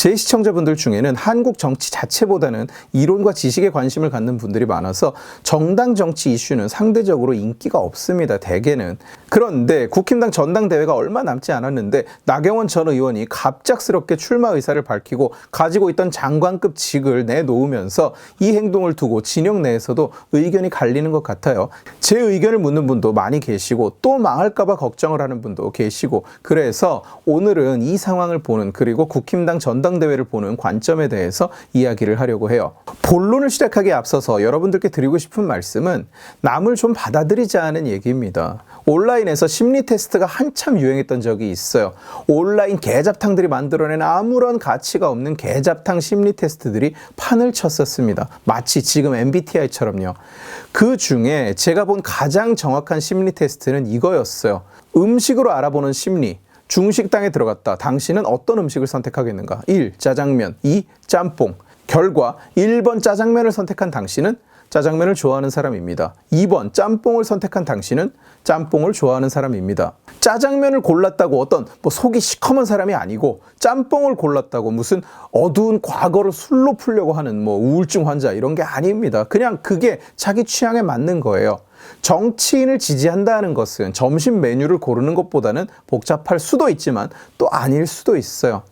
제 시청자분들 중에는 한국 정치 자체보다는 이론과 지식에 관심을 갖는 분들이 많아서 정당 정치 이슈는 상대적으로 인기가 없습니다. 대개는. 그런데 국힘당 전당대회가 얼마 남지 않았는데 나경원 전 의원이 갑작스럽게 출마 의사를 밝히고 가지고 있던 장관급 직을 내놓으면서 이 행동을 두고 진영 내에서도 의견이 갈리는 것 같아요. 제 의견을 묻는 분도 많이 계시고 또 망할까봐 걱정을 하는 분도 계시고, 그래서 오늘은 이 상황을 보는, 그리고 국힘당 전당대회를 보는 관점에 대해서 이야기를 하려고 해요. 본론을 시작하기에 앞서서 여러분들께 드리고 싶은 말씀은 남을 좀 받아들이자는 얘기입니다. 온라인에서 심리 테스트가 한참 유행했던 적이 있어요. 온라인 개잡탕들이 만들어낸 아무런 가치가 없는 개잡탕 심리 테스트들이 판을 쳤었습니다. 마치 지금 MBTI처럼요. 그 중에 제가 본 가장 정확한 심리 테스트는 이거였어요. 음식으로 알아보는 심리. 중식당에 들어갔다. 당신은 어떤 음식을 선택하겠는가? 1. 짜장면. 2. 짬뽕. 결과 1번 짜장면을 선택한 당신은 짜장면을 좋아하는 사람입니다. 2번 짬뽕을 선택한 당신은 짬뽕을 좋아하는 사람입니다. 짜장면을 골랐다고 어떤 속이 시커먼 사람이 아니고, 짬뽕을 골랐다고 무슨 어두운 과거를 술로 풀려고 하는 우울증 환자 이런 게 아닙니다. 그냥 그게 자기 취향에 맞는 거예요. 정치인을 지지한다는 것은 점심 메뉴를 고르는 것보다는 복잡할 수도 있지만 또 아닐 수도 있어요.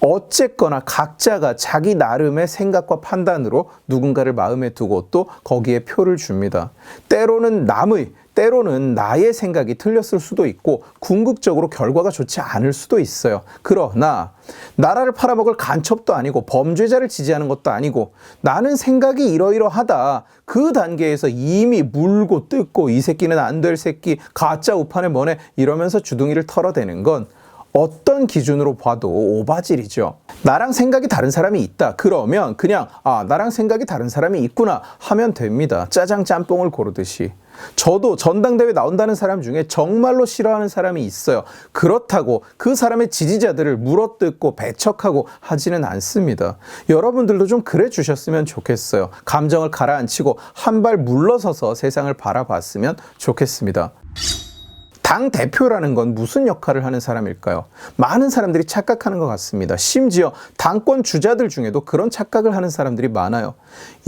어쨌거나 각자가 자기 나름의 생각과 판단으로 누군가를 마음에 두고 또 거기에 표를 줍니다. 때로는 나의 생각이 틀렸을 수도 있고 궁극적으로 결과가 좋지 않을 수도 있어요. 그러나 나라를 팔아먹을 간첩도 아니고 범죄자를 지지하는 것도 아니고, 나는 생각이 이러이러하다. 그 단계에서 이미 물고 뜯고 이 새끼는 안 될 새끼, 가짜 우판에 뭐네 이러면서 주둥이를 털어대는 건 어떤 기준으로 봐도 오바질이죠. 나랑 생각이 다른 사람이 있다. 그러면 그냥 나랑 생각이 다른 사람이 있구나 하면 됩니다. 짜장 짬뽕을 고르듯이. 저도 전당대회 나온다는 사람 중에 정말로 싫어하는 사람이 있어요. 그렇다고 그 사람의 지지자들을 물어뜯고 배척하고 하지는 않습니다. 여러분들도 좀 그래 주셨으면 좋겠어요. 감정을 가라앉히고 한 발 물러서서 세상을 바라봤으면 좋겠습니다. 당 대표라는 건 무슨 역할을 하는 사람일까요? 많은 사람들이 착각하는 것 같습니다. 심지어 당권 주자들 중에도 그런 착각을 하는 사람들이 많아요.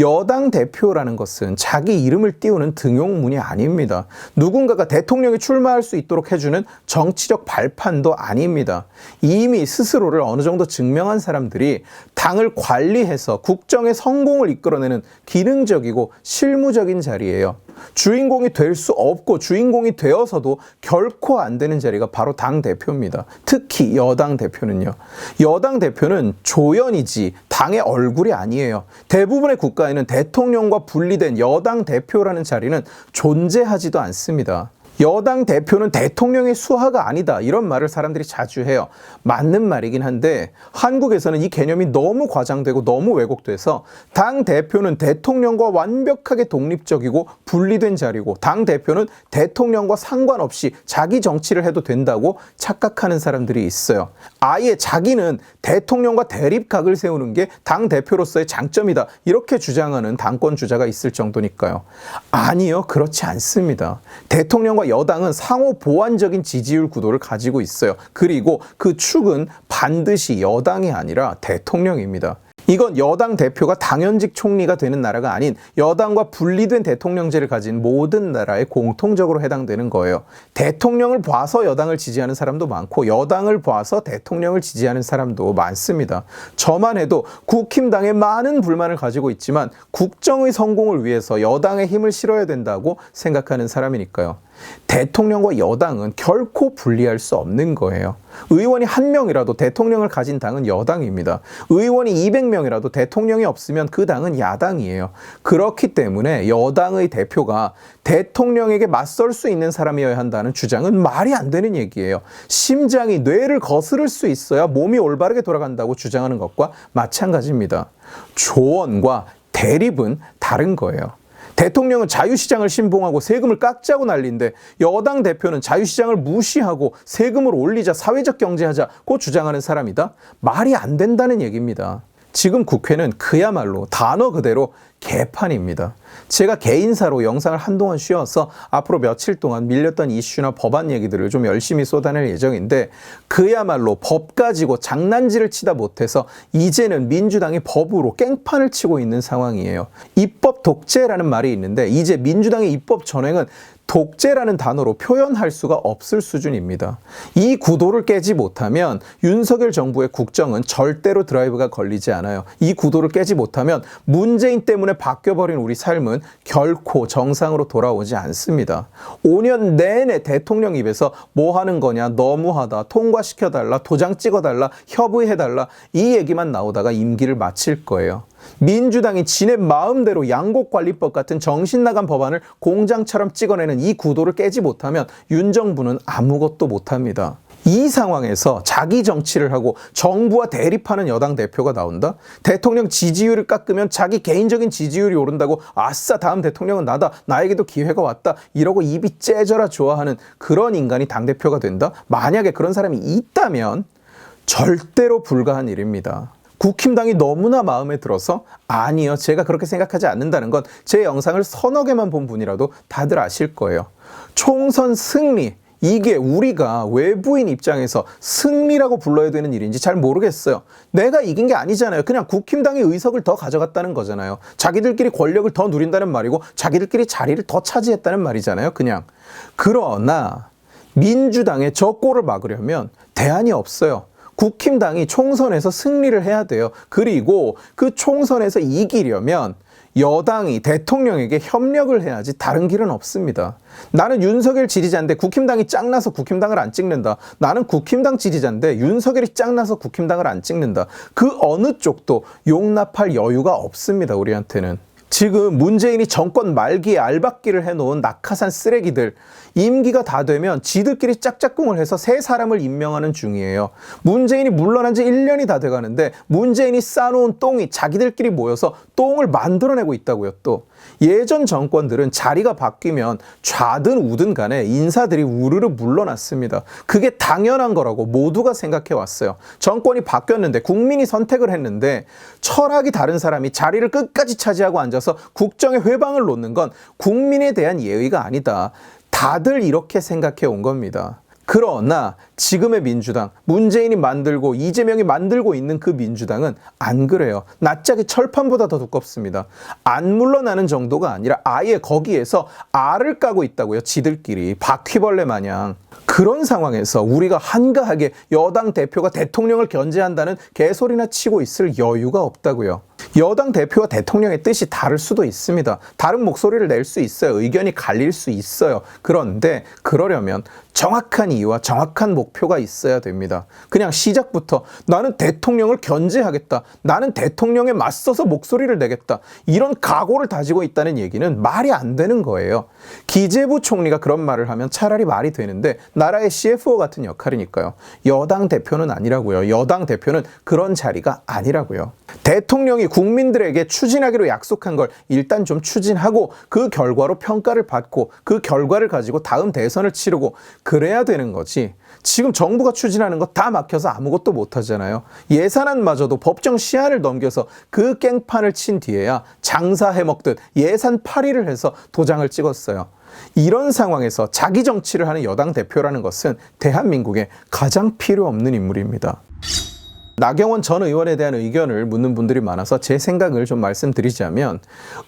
여당 대표라는 것은 자기 이름을 띄우는 등용문이 아닙니다. 누군가가 대통령에 출마할 수 있도록 해주는 정치적 발판도 아닙니다. 이미 스스로를 어느 정도 증명한 사람들이 당을 관리해서 국정의 성공을 이끌어내는 기능적이고 실무적인 자리예요. 주인공이 될 수 없고 주인공이 되어서도 결코 안 되는 자리가 바로 당 대표입니다. 특히 여당 대표는요. 여당 대표는 조연이지 당의 얼굴이 아니에요. 대부분의 국가에는 대통령과 분리된 여당 대표라는 자리는 존재하지도 않습니다. 여당 대표는 대통령의 수하가 아니다, 이런 말을 사람들이 자주 해요. 맞는 말이긴 한데 한국에서는 이 개념이 너무 과장되고 너무 왜곡돼서 당 대표는 대통령과 완벽하게 독립적이고 분리된 자리고, 당 대표는 대통령과 상관없이 자기 정치를 해도 된다고 착각하는 사람들이 있어요. 아예 자기는 대통령과 대립각을 세우는 게 당 대표로서의 장점이다, 이렇게 주장하는 당권 주자가 있을 정도니까요. 아니요, 그렇지 않습니다. 대통령과 여당은 상호 보완적인 지지율 구도를 가지고 있어요. 그리고 그 축은 반드시 여당이 아니라 대통령입니다. 이건 여당 대표가 당연직 총리가 되는 나라가 아닌 여당과 분리된 대통령제를 가진 모든 나라에 공통적으로 해당되는 거예요. 대통령을 봐서 여당을 지지하는 사람도 많고 여당을 봐서 대통령을 지지하는 사람도 많습니다. 저만 해도 국힘당에 많은 불만을 가지고 있지만 국정의 성공을 위해서 여당의 힘을 실어야 된다고 생각하는 사람이니까요. 대통령과 여당은 결코 분리할 수 없는 거예요. 의원이 1명이라도 대통령을 가진 당은 여당입니다. 의원이 200명이라도 대통령이 없으면 그 당은 야당이에요. 그렇기 때문에 여당의 대표가 대통령에게 맞설 수 있는 사람이어야 한다는 주장은 말이 안 되는 얘기예요. 심장이 뇌를 거스를 수 있어야 몸이 올바르게 돌아간다고 주장하는 것과 마찬가지입니다. 조언과 대립은 다른 거예요. 대통령은 자유시장을 신봉하고 세금을 깎자고 난리인데 여당 대표는 자유시장을 무시하고 세금을 올리자, 사회적 경제하자고 주장하는 사람이다? 말이 안 된다는 얘기입니다. 지금 국회는 그야말로 단어 그대로 개판입니다. 제가 개인사로 영상을 한동안 쉬어서 앞으로 며칠 동안 밀렸던 이슈나 법안 얘기들을 좀 열심히 쏟아낼 예정인데, 그야말로 법 가지고 장난질을 치다 못해서 이제는 민주당이 법으로 깽판을 치고 있는 상황이에요. 입법 독재라는 말이 있는데 이제 민주당의 입법 전횡은 독재라는 단어로 표현할 수가 없을 수준입니다. 이 구도를 깨지 못하면 윤석열 정부의 국정은 절대로 드라이브가 걸리지 않아요. 이 구도를 깨지 못하면 문재인 때문에 바뀌어버린 우리 삶은 결코 정상으로 돌아오지 않습니다. 5년 내내 대통령 입에서 뭐 하는 거냐, 너무하다, 통과시켜달라, 도장 찍어달라, 협의해달라, 이 얘기만 나오다가 임기를 마칠 거예요. 민주당이 지네 마음대로 양곡관리법 같은 정신나간 법안을 공장처럼 찍어내는 이 구도를 깨지 못하면 윤 정부는 아무것도 못합니다. 이 상황에서 자기 정치를 하고 정부와 대립하는 여당 대표가 나온다? 대통령 지지율을 깎으면 자기 개인적인 지지율이 오른다고 아싸 다음 대통령은 나다, 나에게도 기회가 왔다, 이러고 입이 째져라 좋아하는 그런 인간이 당대표가 된다? 만약에 그런 사람이 있다면 절대로 불가한 일입니다. 국힘당이 너무나 마음에 들어서 아니요, 제가 그렇게 생각하지 않는다는 건 제 영상을 서너 개만 본 분이라도 다들 아실 거예요. 총선 승리, 이게 우리가 외부인 입장에서 승리라고 불러야 되는 일인지 잘 모르겠어요. 내가 이긴 게 아니잖아요. 그냥 국힘당이 의석을 더 가져갔다는 거잖아요. 자기들끼리 권력을 더 누린다는 말이고 자기들끼리 자리를 더 차지했다는 말이잖아요. 그냥. 그러나 민주당의 저 꼴을 막으려면 대안이 없어요. 국힘당이 총선에서 승리를 해야 돼요. 그리고 그 총선에서 이기려면 여당이 대통령에게 협력을 해야지 다른 길은 없습니다. 나는 윤석열 지지자인데 국힘당이 짱나서 국힘당을 안 찍는다. 나는 국힘당 지지자인데 윤석열이 짱나서 국힘당을 안 찍는다. 그 어느 쪽도 용납할 여유가 없습니다, 우리한테는. 지금 문재인이 정권 말기에 알박기를 해놓은 낙하산 쓰레기들, 임기가 다 되면 지들끼리 짝짝꿍을 해서 새 사람을 임명하는 중이에요. 문재인이 물러난 지 1년이 다 돼가는데 문재인이 쌓아놓은 똥이 자기들끼리 모여서 똥을 만들어내고 있다고요. 또 예전 정권들은 자리가 바뀌면 좌든 우든 간에 인사들이 우르르 물러났습니다. 그게 당연한 거라고 모두가 생각해 왔어요. 정권이 바뀌었는데 국민이 선택을 했는데 철학이 다른 사람이 자리를 끝까지 차지하고 앉아서 국정의 회방을 놓는 건 국민에 대한 예의가 아니다. 다들 이렇게 생각해 온 겁니다. 그러나 지금의 민주당, 문재인이 만들고 이재명이 만들고 있는 그 민주당은 안 그래요. 낯짝이 철판보다 더 두껍습니다. 안 물러나는 정도가 아니라 아예 거기에서 알을 까고 있다고요. 지들끼리 바퀴벌레 마냥. 그런 상황에서 우리가 한가하게 여당 대표가 대통령을 견제한다는 개소리나 치고 있을 여유가 없다고요. 여당 대표와 대통령의 뜻이 다를 수도 있습니다. 다른 목소리를 낼 수 있어요. 의견이 갈릴 수 있어요. 그런데 그러려면 정확한 이유와 정확한 목표가 있어야 됩니다. 그냥 시작부터 나는 대통령을 견제하겠다, 나는 대통령에 맞서서 목소리를 내겠다, 이런 각오를 다지고 있다는 얘기는 말이 안 되는 거예요. 기재부 총리가 그런 말을 하면 차라리 말이 되는데 나라의 CFO 같은 역할이니까요. 여당 대표는 아니라고요. 여당 대표는 그런 자리가 아니라고요. 대통령이 국민들에게 추진하기로 약속한 걸 일단 좀 추진하고 그 결과로 평가를 받고 그 결과를 가지고 다음 대선을 치르고 그래야 되는 거지. 지금 정부가 추진하는 거 다 막혀서 아무것도 못 하잖아요. 예산안마저도 법정 시한을 넘겨서 그 깽판을 친 뒤에야 장사해먹듯 예산 파리를 해서 도장을 찍었어요. 이런 상황에서 자기 정치를 하는 여당 대표라는 것은 대한민국에 가장 필요 없는 인물입니다. 나경원 전 의원에 대한 의견을 묻는 분들이 많아서 제 생각을 좀 말씀드리자면,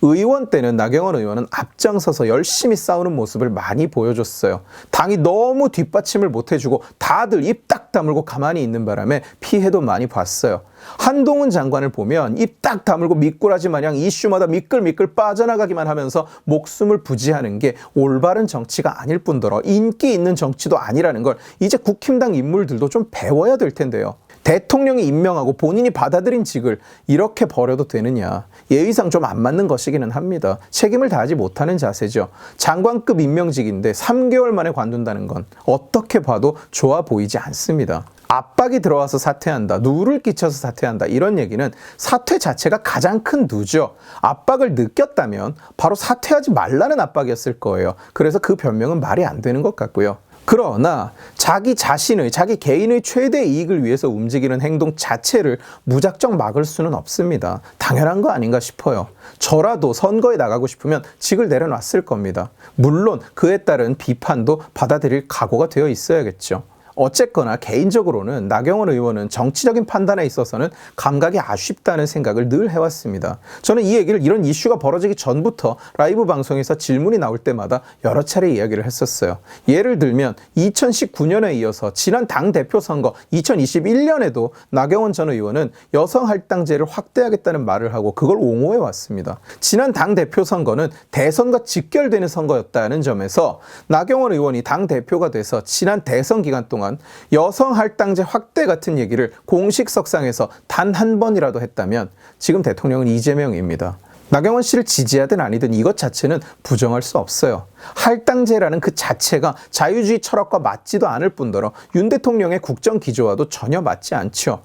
의원 때는 나경원 의원은 앞장서서 열심히 싸우는 모습을 많이 보여줬어요. 당이 너무 뒷받침을 못해주고 다들 입 딱 다물고 가만히 있는 바람에 피해도 많이 봤어요. 한동훈 장관을 보면 입 딱 다물고 미꾸라지 마냥 이슈마다 미끌미끌 빠져나가기만 하면서 목숨을 부지하는 게 올바른 정치가 아닐 뿐더러 인기 있는 정치도 아니라는 걸 이제 국힘당 인물들도 좀 배워야 될 텐데요. 대통령이 임명하고 본인이 받아들인 직을 이렇게 버려도 되느냐. 예의상 좀 안 맞는 것이기는 합니다. 책임을 다하지 못하는 자세죠. 장관급 임명직인데 3개월 만에 관둔다는 건 어떻게 봐도 좋아 보이지 않습니다. 압박이 들어와서 사퇴한다, 누를 끼쳐서 사퇴한다, 이런 얘기는 사퇴 자체가 가장 큰 누죠. 압박을 느꼈다면 바로 사퇴하지 말라는 압박이었을 거예요. 그래서 그 변명은 말이 안 되는 것 같고요. 그러나 자기 자신의, 자기 개인의 최대 이익을 위해서 움직이는 행동 자체를 무작정 막을 수는 없습니다. 당연한 거 아닌가 싶어요. 저라도 선거에 나가고 싶으면 직을 내려놨을 겁니다. 물론 그에 따른 비판도 받아들일 각오가 되어 있어야겠죠. 어쨌거나 개인적으로는 나경원 의원은 정치적인 판단에 있어서는 감각이 아쉽다는 생각을 늘 해왔습니다. 저는 이 얘기를 이런 이슈가 벌어지기 전부터 라이브 방송에서 질문이 나올 때마다 여러 차례 이야기를 했었어요. 예를 들면 2019년에 이어서 지난 당대표 선거 2021년에도 나경원 전 의원은 여성 할당제를 확대하겠다는 말을 하고 그걸 옹호해 왔습니다. 지난 당대표 선거는 대선과 직결되는 선거였다는 점에서 나경원 의원이 당대표가 돼서 지난 대선 기간 동안 여성 할당제 확대 같은 얘기를 공식석상에서 단 한 번이라도 했다면 지금 대통령은 이재명입니다. 나경원 씨를 지지하든 아니든 이것 자체는 부정할 수 없어요. 할당제라는 그 자체가 자유주의 철학과 맞지도 않을 뿐더러 윤 대통령의 국정 기조와도 전혀 맞지 않죠.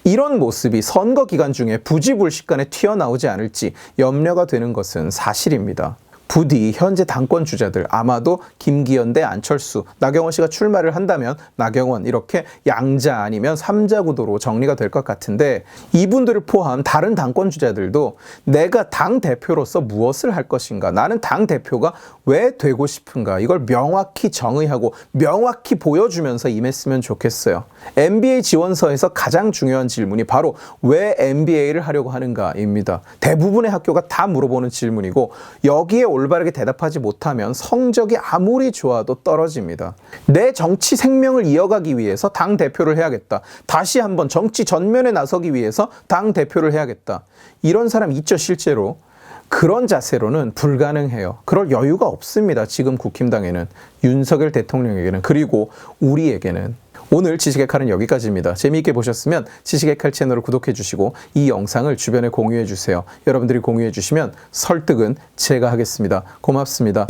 이런 모습이 선거 기간 중에 부지불식간에 튀어나오지 않을지 염려가 되는 것은 사실입니다. 부디 현재 당권 주자들, 아마도 김기현 대 안철수, 나경원 씨가 출마를 한다면 나경원 이렇게 양자 아니면 삼자 구도로 정리가 될 것 같은데, 이분들을 포함 다른 당권 주자들도 내가 당대표로서 무엇을 할 것인가, 나는 당대표가 왜 되고 싶은가, 이걸 명확히 정의하고 명확히 보여주면서 임했으면 좋겠어요. MBA 지원서에서 가장 중요한 질문이 바로 왜 MBA를 하려고 하는가입니다. 대부분의 학교가 다 물어보는 질문이고, 여기에 올바르게 대답하지 못하면 성적이 아무리 좋아도 떨어집니다. 내 정치 생명을 이어가기 위해서 당대표를 해야겠다. 다시 한번 정치 전면에 나서기 위해서 당대표를 해야겠다. 이런 사람 있죠, 실제로. 그런 자세로는 불가능해요. 그럴 여유가 없습니다. 지금 국힘당에는, 윤석열 대통령에게는, 그리고 우리에게는. 오늘 지식의 칼은 여기까지입니다. 재미있게 보셨으면 지식의 칼 채널을 구독해 주시고 이 영상을 주변에 공유해 주세요. 여러분들이 공유해 주시면 설득은 제가 하겠습니다. 고맙습니다.